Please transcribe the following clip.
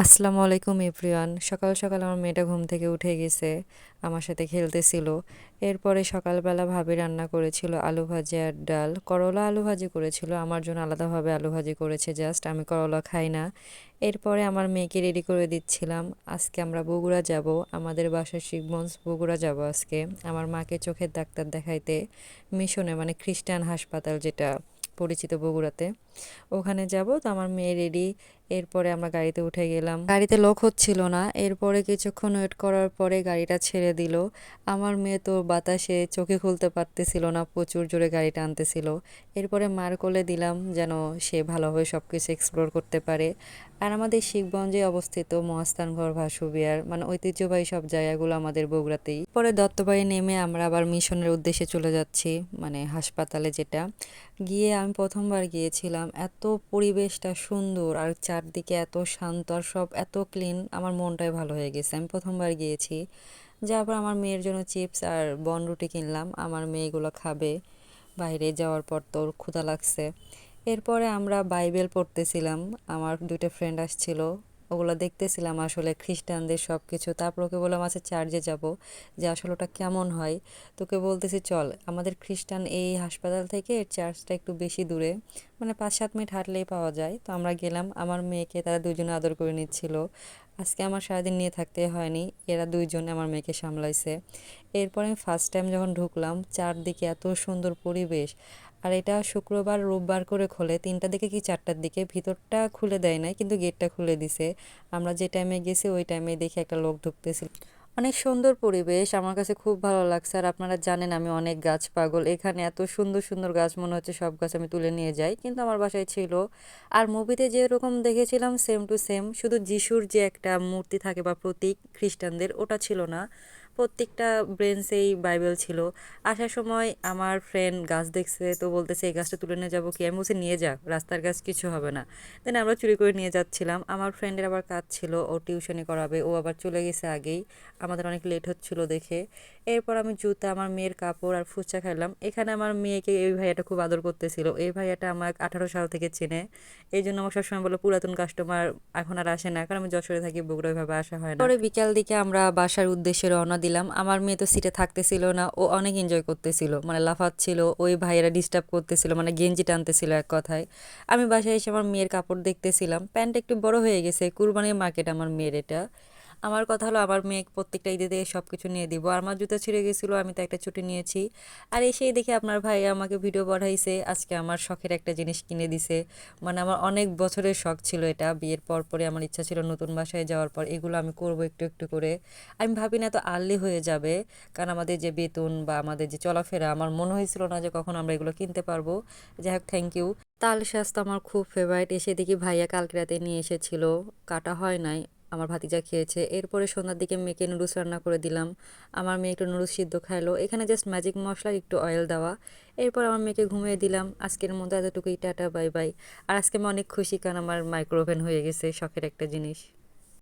আসসালামু আলাইকুম এভরিওয়ান। সকাল সকাল আমার মেয়েটা ঘুম থেকে উঠে গেছে, আমার সাথে খেলতেছিল। এরপরে সকালবেলা ভাবি রান্না করেছিল আলু ভাজি আর ডাল, করলা আলু ভাজি করেছিল, আমার জন্য আলাদাভাবে আলু ভাজি করেছে, জাস্ট আমি করলা খাই না। এরপরে আমার মেয়েকে রেডি করে দিচ্ছিলাম। আজকে আমরা বগুড়া যাব, আমাদের বাসা শিবগঞ্জ, বগুড়া যাব আজকে আমার মাকে চোখের ডাক্তার দেখাইতে, মিশনে মানে খ্রিস্টান হাসপাতাল যেটা পরিচিত বগুড়াতে, ওখানে যাব। তো আমার মেয়ে রেডি। এরপরে আমরা গাড়িতে উঠে গেলাম, গাড়িতে লোক হচ্ছিল না। এরপরে কিছুক্ষণ ওয়েট করার পরে গাড়িটা ছেড়ে দিল। আমার মেয়ে তো বাতাসে চোখে খুলতে পারতেছিল না, প্রচুর জোরে গাড়িটা আনতেছিল। এরপরে মার কোলে দিলাম যেন সে ভালোভাবে সব কিছু এক্সপ্লোর করতে পারে। আর আমাদের শিবগঞ্জে অবস্থিত মহাস্থানগড়, ভাসুবিহার মানে ঐতিহ্যবাহী সব জায়গাগুলো আমাদের বগুড়াতেই। পরে দত্তবাড়ি নেমে আমরা আবার মিশনের উদ্দেশ্যে চলে যাচ্ছি, মানে হাসপাতালে যেটা। গিয়ে আমি প্রথমবার গিয়েছিলাম, এত পরিবেশটা সুন্দর আর চারদিকে এত শান্ত আর সব এত ক্লিন, আমার মনটাই ভালো হয়ে গেছে। আমি প্রথমবার গিয়েছি। যাওয়ার পর আমার মেয়ের জন্য চিপস আর বনরুটি কিনলাম, আমার মেয়েগুলো খাবে। বাইরে যাওয়ার পর তোর ক্ষুধা লাগছে। এরপরে আমরা বাইবেল পড়তেছিলাম, আমার দুইটা ফ্রেন্ড আসছিল, ওগুলো দেখতেছিলাম আসলে খ্রিস্টানদের সব কিছু। তারপর ওকে বললাম আচ্ছা চার্চে যাব, যে আসলে ওটা কেমন হয়। তোকে বলতেছি চল, আমাদের খ্রিস্টান এই হাসপাতাল থেকে এর চার্চটা একটু বেশি দূরে, মানে 5-7 মিনিট হাঁটলেই পাওয়া যায়। তো আমরা গেলাম, আমার মেয়েকে তারা দুজনে আদর করে নিচ্ছিল। আজকে আমার সারাদিন নিয়ে থাকতে হয়নি, এরা দুইজনে আমার মেয়েকে সামলাইছে। এরপর আমি ফার্স্ট টাইম যখন ঢুকলাম, চারদিকে এত সুন্দর পরিবেশ। আর এটা শুক্রবার রোববার করে খোলে, 3টার দিকে কি 4টার দিকে, ভিতরটা খুলে দেয় নাই কিন্তু গেটটা খুলে দিছে। আমরা যে টাইমে গেছি ওই টাইমে দেখে একটা লোক ঢুকতেছিল। অনেক সুন্দর পরিবেশ, আমার কাছে খুব ভালো লাগছে। আর আপনারা জানেন আমি অনেক গাছ পাগল, এখানে এত সুন্দর সুন্দর গাছ মনে হচ্ছে সব গাছ আমি তুলে নিয়ে যাই, কিন্তু আমার বাসায় ছিল। আর মুভিতে যেরকম দেখেছিলাম সেম টু সেম, শুধু যিশুর যে একটা মূর্তি থাকে বা প্রতীক খ্রিস্টানদের, ওটা ছিল না। প্রত্যেকটা ব্রেঞ্চেই বাইবেল ছিল। আসার সময় আমার ফ্রেন্ড গাছ দেখছে, তো বলতেছে এই গাছটা তুলে নিয়ে যাবো কি, আমি বলছি নিয়ে যা, রাস্তার গাছ কিছু হবে না। দেন আমরা চুরি করে নিয়ে যাচ্ছিলাম। আমার ফ্রেন্ডের আবার কাজ ছিল, ও টিউশনি করাবে, ও আবার চলে গেছে আগেই, আমাদের অনেক লেট হচ্ছিল দেখে। এরপর আমি জুতা, আমার মেয়ের কাপড় আর ফুচকা খাইলাম। এখানে আমার মেয়েকে এই ভাইয়াটা খুব আদর করতেছিল, এই ভাইয়াটা আমার 18 সাল থেকে চেনে। এই জন্য আমার সবসময় বলো পুরাতন কাস্টমার, এখন আর আসে না, কারণ আমি যশোরে থাকি, বগুড়া ভাবে আসা হয় না। পরে বিকাল দিকে আমরা বাসার উদ্দেশ্যে রওনা দিলাম। আমার মেয়ে তো সিটে থাকতেছিল না, ও অনেক এনজয় করতেছিল, মানে লাফাচ্ছিল, ওই ভাইয়েরা ডিস্টার্ব করতেছিল, মানে গেঞ্জি টানতেছিল এক কথায়। আমি বাসায় এসে আমার মেয়ের কাপড় দেখতেছিলাম, প্যান্ট একটু বড় হয়ে গেছে, কুরবানির মার্কেট আমার মেয়ের এটা। আমার কথা হলো আমার মেয়ে প্রত্যেকটা ঈদে দিয়ে সব কিছু নিয়ে দিব। আর আমার জুতা ছিঁড়ে গেছিলো, আমি তো একটা ছুটি নিয়েছি। আর এসেই দেখি আপনার ভাই আমাকে ভিডিও পাঠাইছে, আজকে আমার শখের একটা জিনিস কিনে দিছে। মানে আমার অনেক বছরের শখ ছিল এটা, বিয়ের পর পরে আমার ইচ্ছা ছিল নতুন বাসায় যাওয়ার পর এগুলো আমি করব একটু একটু করে। আমি ভাবি না এত আর্লি হয়ে যাবে, কারণ আমাদের যে বেতন বা আমাদের যে চলাফেরা, আমার মনে হয়েছিল না যে কখন আমরা এগুলো কিনতে পারবো। যাই হোক, থ্যাংক ইউ। তাল শাঁস তো আমার খুব ফেভারিট, এসে দেখি ভাইয়া কালকে রাতে নিয়ে এসেছিল, কাটা হয় নাই, আমার ভাতিজা খেয়েছে। এরপরে সন্ধ্যার দিকে মেয়েকে নুডলস রান্না করে দিলাম, আমার মেয়ে একটু নুডলস সিদ্ধ খাইলো, এখানে জাস্ট ম্যাজিক মশলা একটু অয়েল দেওয়া। এরপর আমার মেয়েকে ঘুমিয়ে দিলাম। আজকের মধ্যে এতটুকুই, টাটা বাই বাই। আর আজকে আমি অনেক খুশি, কারণ আমার মাইক্রোওভেন হয়ে গেছে, শখের একটা জিনিস।